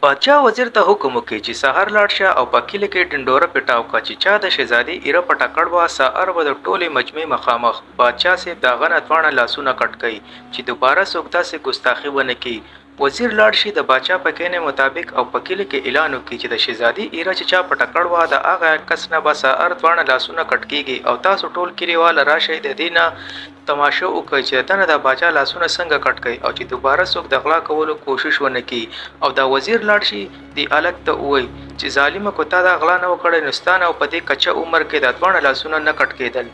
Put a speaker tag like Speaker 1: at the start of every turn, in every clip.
Speaker 1: باچا وزیر ته حکم وکړ چې سهار لاړ شه او په کلي کې ډنډوره پیټاو کړه چې چا د شهزادي ایره پټه کړ وه سهار به د ټولې مجمع مخامخ باچا صاحب د هغه نه دواړه لاسونه کټ کړي چې دوباره څوک داسې ګستاخي ونه کړي وزیر لاړ شي د باچا په کینې مطابق او په کلي کې اعلان وکړي چې د شهزادي ایره چې چا پټه کړ وه د هغه کس نه به سهار دواړه لاسونه کټ کیږي او تاسو ټول کلیوال راشئ د دې نه تماشه وکړئ چې دنه د باچا لاسونه څنګه کټ کړي او چې دوباره څوک د غلا کولو کوشش ونه کړي او دا وزیر لاړ شي دی الک ته ووایي چې ظالمه کو تا دا غلا نه وکړی نو ستا نه او په دې کچه عمر کې دا دواړه لاسونه نه کټ کېدل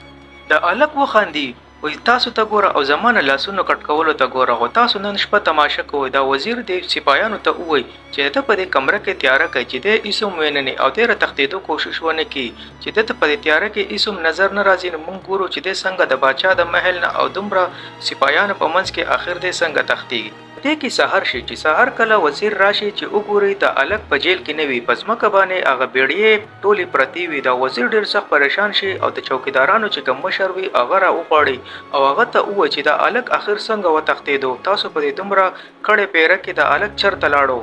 Speaker 1: د الک وخاندي وای تاسو ته ګوره او زمانه لاسونو کټ کولو ته ګوره خو تاسو نن شپه تماشه کوئ دا وزیر دی سپایانو ته ووایي چې ته په دې کمره کې تیاره کوي چې د ایسوم ویننې او تیره تښتېدو کوشش ونه کړي چې د په دې تیاره کې ایسوم نظر نه راځي نو موږ ګورو چې د څنګه د باچا د محل نه او دومره سپایانو په منځ کې آخر د څنګه تښتېږي دې کې سحر شي چې سحر کله وزیر راشي چې وګوري د الک په جیل کې نه وي پس مکه باندې هغه بیړۍ ټولې پرتی وي دا وزیر ډیر سخت پریشان شي او د چوکیدارانو چې کوم مشر وي هغه را وغواړي او هغه ته ووایي چې د الک اخر څنګه وتښتېدو تاسو په دې دومره کړې پیره کې د الک چرته لاړو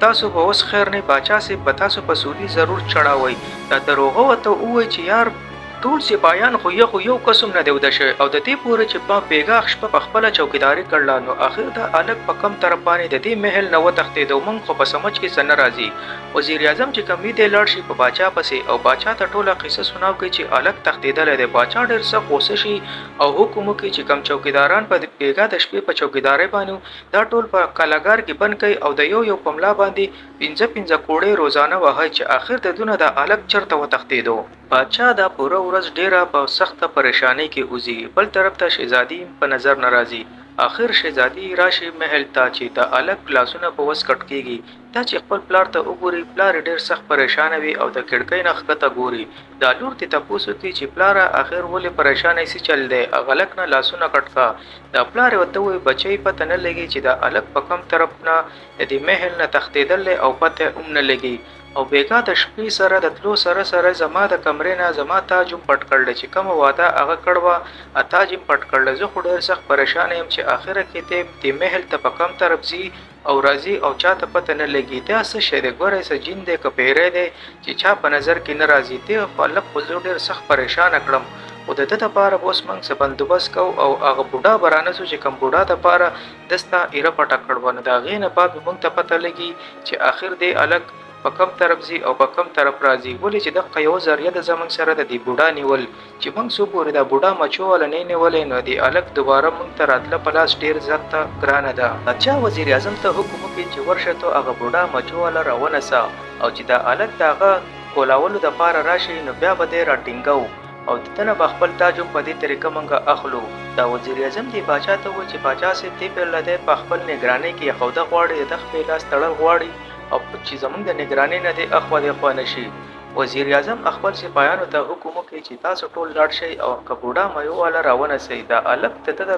Speaker 1: تاسو به اوس خیر نه باچا صاحب به تاسو په سولي ضرور چړاوئ دا دروغه ورته ووایي چې یار ټول سپایان خو یو قسم نه دی وده شوی او د دې پورې چې په پیغاخ شپه په خپله چوکیداري کړله نو آخر د الک په کم طرف باندې د دې محل نه وتښتېدو موږ خو په سمج کې څه نه راځي وزیر اعظم چې کم دی لاړ شي په باچا پسې او باچا ته ټوله قصه سناو کوي چې الک تښتېدلی دی باچا ډېر سخت غوسه شي او حکم وکړي چې کم چوکیداران په بیګا د شپې په چوکیدارۍ باندې دا ټول په کلاګار کې بند کوي او د یو په ملا باندې پنځه کوړې روزانه وهي چې آخر د دونه د الک چرته وتښتېدو باچا دا پوره ورځ ډیره په سخته پریشانی کې اوزي بل طرف ته شهزادي په نظر ناراضي آخر شهزادي راشي محل ته چې د الک لاسونه په وس کټ کیږي دا چې خپل پلار ته وګوري پلار ډیر سخت پریشان وي او د کړکۍ نه ښکته ګوري دا لور ته تاسو کې چې پلار آخر ولې پریشان سي چل دی غلک نه لاسونه کټکا دا پلار وته وي بچي پته نه لګي چې دا الک په کم طرف نه د محل نه تختیدل او پته هم نه لګي او بیګا د شپې سره د تلو سره زما د کمرې نه زما تاجم پټ کړل چې کوم واده هغه کړوا اتاجم پټ کړل زه خو ډېر سخت پریشان یم چې اخره کې ته د محل ته په کم طرف زی او راځي او چاته پته نه لګي دا څه شی دی ګوره څه جین دی که پیری دی چې چا په نظر کې نه راځي ته خو الله خو زه ډېر سخت پریشان کړم او د ده دپاره به اوس موږ څه بندوبست کوو او هغه بوډا به رانه سو چې کوم بوډا دپاره دسته ایره پټه کړ وه نو د هغې نه بعد به موږ ته پته لګي چې آخر دی الک په کم طرف ځي او په کم طرف راځي ولې چې دغه یو ذریعه د زمونږ سره د دې بوډا نیول چې موږ څو پورې دا بوډا مچو والا نه نیولې نو د الک دوباره موږ ته راتله په لاس ډېر زیات ته ګرانه ده باچا وزیر اعظم ته حکم وکړي چې ورشه ته هغه بوډا مچو والا راونسه او چې دا الک د هغه کولولو دپاره راشي نو بیا به دی راټینګو او د تنه به خپل تاج په دې طریقه موږ اخلو دا وزیر اعظم دی باچا ته وایي چې باچا صاحب دې پیرله دی په خپل نګرانۍ کې خوده غواړي د خپل لاس تړل غواړي او چې زمونږ د نگرانۍ نه دی اخوا دېخوا نه شي وزیر اعظم خپل سپایانو ته حکم وکړي چې تاسو ټول لاړ شئ او که بوډا میو والا راونسئ دا الک د ده د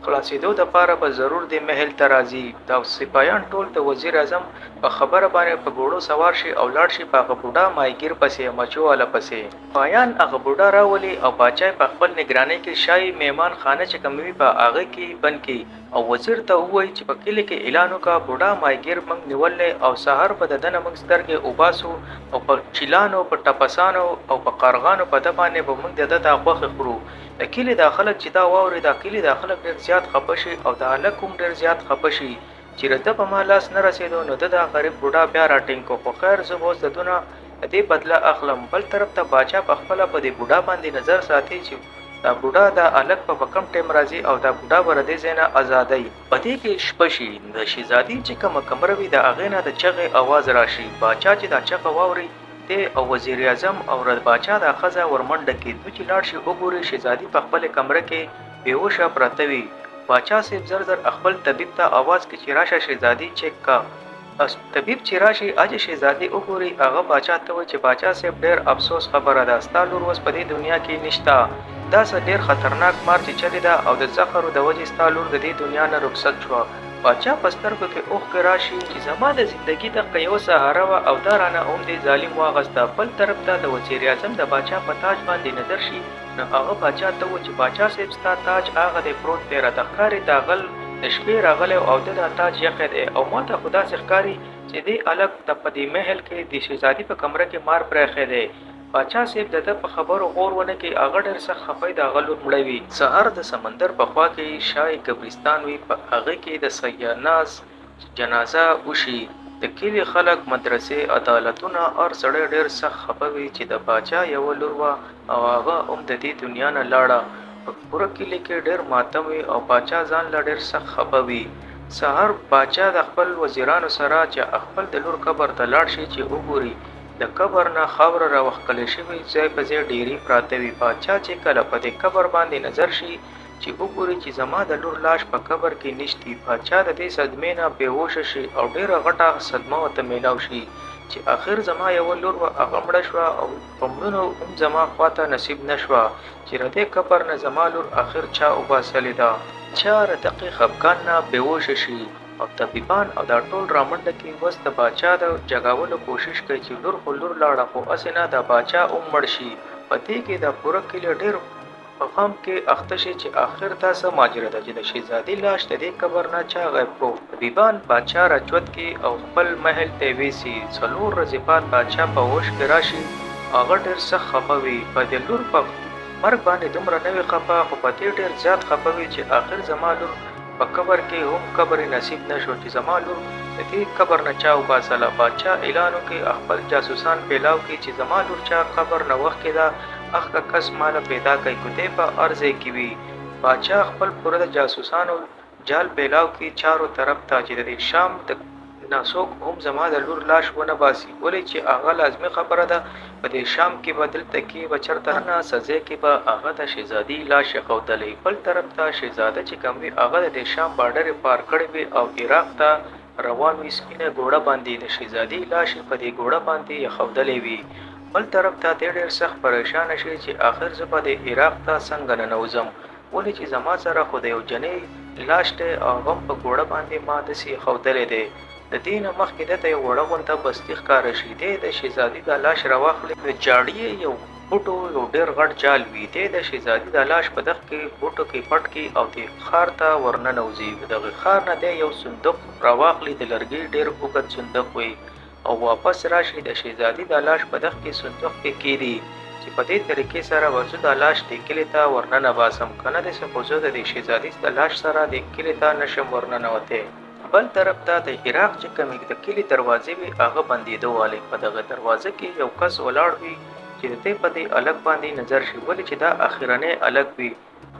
Speaker 1: خلاصېدو دپاره به ضرور د محل ته راځي دا سپایان ټول د وزیر اعظم په خبره باندې په ګوړو سوار شي او لاړ شي په هغه بوډا مایګیر پسې مچو والا پسې سپایان هغه بوډا راولي او باچا په خپل نگرانۍ کې شاهي مهمان خانه چې کوم وي په هغه کې بند کړي او وزیر ته ووایي چې په کلي کې اعلان وکړه بوډا مایګیر موږ نیولی او سهار به د دنه موږ سترګې وباسو او په چیلانو په ټپسانو او په قارغانو په ده باندې به موږ د ده دا غوښې خورو د کلي دا خلک چې دا واوري دا کلي دا خلک ډېر زیات خفه شي او د هلک هم ډېر زیات خفه شي چې د ده په ما لاس نه رسېدو نو ده دا غریب بوډا بیا راټینګ کړو خو خیر زه به اوس د دونه د دې بدله اخلم بل طرف ته باچا په خپله په دې بوډا باندې نظر ساتي چې دا بوډا د الک په کم ټیم راځي او دا بوډا به د دې ځای نه ازادۍ په دې کې شپه شي د شهزادي چې کومه کمره وي د هغې نه د چغې اواز راشي باچا چې دا چغه واوري دی او وزیر اعظم او باچا دا ښځه ورمنډه کې دوی چې لاړ شي وګوري شهزادي په خپلې کمره کې بېهوشه پرته وي باچا صاحب زر خپل طبیب ته आवाज کې چې راشه شهزادي چیک کا طبیب چې راشي اج شهزادي وګوري هغه باچا ته وایي چې باچا صاحب ډېر افسوس خبره ده ستا لور اوس په دې دنیا کې نشته دا څه ډېر خطرناک مار چې چلې ده او د زخرو د وجې ستا لور د دې دنیا نه رخصت شوه باچا په سترګو کې اوښکې راشي چې زما د زندګي دغه یو سهاره وه او دا رانه هم دې ظالم واغسته بل طرف ته د وزیر اعظم د باچا په تاج باندې نظر شي نو هغه باچا ته و چې باچا صاحب ستا تاج هغه دی پروت دی راته ښکاري دا غل د شپې راغلی او د تاج یخی دی او ماته خو داسې ښکاري چې دې هلک ته په دې محل کې د شهزادي په کمره کې مار پرېښی دی. پاچا صاحب د ده په خبرو غور ونه کړي. هغه ډېر سخت خفه د هغه لور مړه وي. سهار د سمندر په خوا کې شای قبرستان وي، په هغې کې د سیدناز جنازه وشي. د کلي خلک، مدرسې، عدالتونه، هر سړی ډېر سخت خفه وي چې د پاچا یوه لور وه او هغه هم د دې دنیا نه لاړه. په پوره کلي کې ډېر ماتم وي او پاچا ځان له ډېر سخت خفه وي. سهار پاچا د خپل وزیرانو سره چې خپل د لور قبر ته لاړ شي چې وګوري. د قبر نه خاوره راوښکلې شوې ځای په ځای ډېرې پراته وي. پاچا چې کله په دې قبر باندې نظر شي چې وګوري چې زما د لور لاش په قبر کې نشتی، پاچا د دې صدمې نه بېهوشه شي او ډېره غټه صدمه ورته میلاو شي چې آخر زما یوه لور وه هغه مړه شوه او په مړونو هم زما خواته نصیب نه شوه چې له دې قبر نه زما لور آخر چا وباسلې ده. چا له دقې خفګان نه بېهوشه شي او طبیبان او دا ټول رامنډه کې اوس د پاچا د جګولو کوشش کوي چې لور خو لور لاړه خو هسې نه د پاچا هم مړ شي. په دې کې د پوره کلي ډېر په غم کې اخته شي چې آخر دا څه ماجره ده چې د شهزادي لاش د دې قبر نه چا غیب کړو. طبیبان پاچا راجوت کې او خپل محل ته ویسي. 4 ورځې بعد پاچا په هوش کې راشي. هغه ډېر سخت خفه وي. په دې لور په مرګ باندې دومره نه وي خفه، خو په دې ډېر زیات خفه وي چې آخر زما لور په قبر کې هم قبر نصیب نه شو چې زما لور د دې قبر نه چا وباسله. پاچا اعلان وکړي خپل جاسوسان پیلاو کړي چې زما لور چا قبر نه وښکې ده، هغه کس ماله پیدا کړئ که دی په هر ځای کې وي. پاچا خپل پوره د جاسوسانو جال پیلاو کړي چارو طرف ته چې د شام د نه څوک هم زما د لور لاش ونه باسي، ولې چې هغه لازمي خبره ده په دې شام کې به دلته کې به چېرته نه سزا کې به هغه د شهزادي لاش ایښودلی. بل طرف ته شهزاده چې کوم وي هغه د دې شام بارډرې پار کړی وي او عراق ته روان وي. سپینه ګوړه باندې د شهزادي لاش په دې ګوړه باندې ایښودلی وي. بل طرف ته دی ډېر سخت پریشانه شي چې آخر زه به د عراق ته څنګه ننوځم، ولې چې زما سره خو د یو جنۍ لاش دی او هغه هم په ګوړه باندې ما داسې ایښودلی دی. د دې نه مخکې دته یو وړه غونته بستي ښکاره شي. دی د شهزادي د لاش راواخلي. د جاړي یو بوټو یو ډېر غټ جال وي. دی د شهزادي د لاش په دغه کې بوټو کې پټ کړي او د ښار ته ورننوځي. دغه ښار نه دی یو صندوق راواخلي، د لرګي ډېر اوږد صندوق وي او واپس راشي د شهزادي د لاش په دغه کې صندوق کې کېږدي چې په دې طریقې سره به زه د لاش دې کلي ته ورننه باسم، که نه داسې خو زه د دې شهزادي د لاش سره دې کلي ته نشم ورننوتی. بل طرف ته د عراق چې کومې د کلي دروازې وي هغه بندېده والی. په دغه دروازه کې یو کس ولاړ وي چې د دې په دې هلک باندې نظر شي، ولې چې دا اخرنی هلک وي.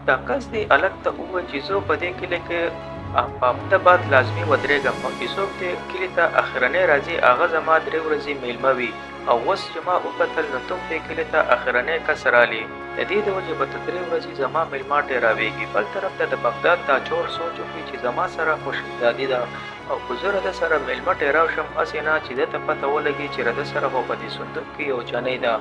Speaker 1: دا کس دې هلک ته ووایي چې زه په دې کلي کې په هفته بعد لازمي ودرېږم او چې څوک دې کلي ته اخرنی راځي هغه زما 3 ورځې میلمه وي او اوس چې ما وکتل نو ته دې کلي ته اخرنی کس رالې، د دې د وجې به ته 3 ورځې زما میلمه ډېراویږي. بل طرف ته د بغداد دا چور سوچ وکړي چې زما سره خو شهزادي ده او که زه د سره میلمه ډېراو شم هسې نه چې ده ته پته ولګي چې د سره خو په دې صندوق کې یو جنۍ ده.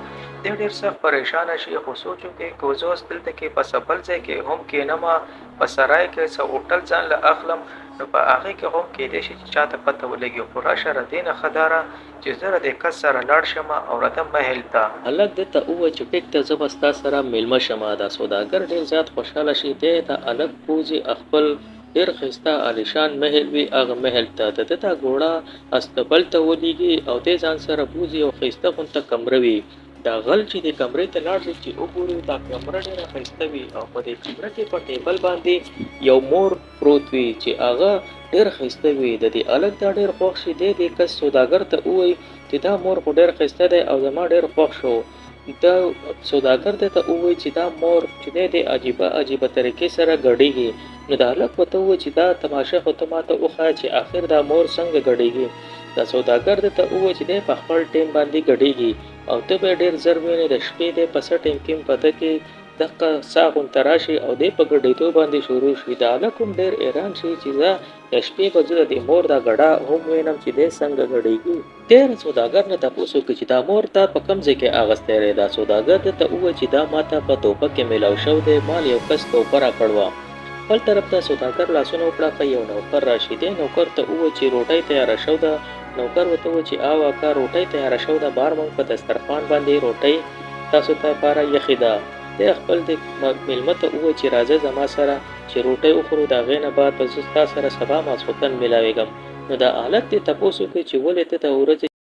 Speaker 1: دی ډېر سخت پریشانه شي، خو سوچ وکړي که زه اوس دلته کې په څه بل ځای کې هم کښېنمه، په سرای کې څه هوټل ځان له اخلم نو په هغې کې هم کېدی شي چې چا ته پته ولګي. خو راشه له دې نه ښه دا ده چې زه د دې کس سره لاړ شم او راته محل ته. هلک ده ته ووایي چې ټیک ته زه به ستا سره میلمه شم. دا سوداګر ډېر زیات خوشحاله شي. دی د هلک بوځي خپل ډېر ښایسته عالیشان محل وي هغه محل ته. د ده دا ګوړه استبل ته ولېږي او دی ځان سره بوځي یو ښایسته غونته کمره وي. دا غل چې د کمرې ته لاړ شي چې وګوري دا کمره ډېره ښایسته وي او په دې کمره کې په ټیبل باندې یو مور پروت وي چې هغه ډېر ښایسته وي. د دې هلک دا ډېر خوښ شي. دی دې کس سوداګر ته ووایي چې دا مور خو ډېر ښایسته دی او زما ډېر خوښ شو. دا سوداګر دی ته ووایي چې دا مور چې دی د عجیبه طریقې سره ګډېږي. نو د هلک ورته ووایي چې دا تماشه خو ته ماته وښایه چې آخر دا مور څنګه ګډېږي. دا سوداګر دی ته ووایي چې دی په خپل ټیم باندې ګډېږي او ته به یې ډېر ژر وینې. د شپې دی په څه ټیم کې په ده کې دغه ساه غونته راشي او دی په ګډېدو باندې شروع شي. د هلک هم ډېر حیران شي چې زه د شپې به زه د دې مور دا ګډه هم وینم چې دی څنګه ګډېږي. دی د سوداګر نه تپوس وکړي چې دا مور تا په کوم ځای کې اغوستی دی. دا سوداګر ده ته ووایي چې دا ما ته په توپه کې میلاو شوی دی، مال یو کس توپه راکړې وه. بل طرف ته سوداګر لاسونه وکړه که یو نوکر راشي. دی نوکر ته ووایي چې روټۍ تیاره شوې ده. نوکر ورته ووایي چې او اکا روټۍ تیاره شوې ده، بار موږ په دسترخوان باندې روټۍ تاسو ته لپاره یخې ده. دی خپل د میلمه ته ووایي چې راځه زما سره چې روټۍ وخورو د هغې نه بعد به زه ستا سره سبا ماسخوتن میلاوېږم نو دا هلک دې تپوس وکړي چې ولې ته د ورځې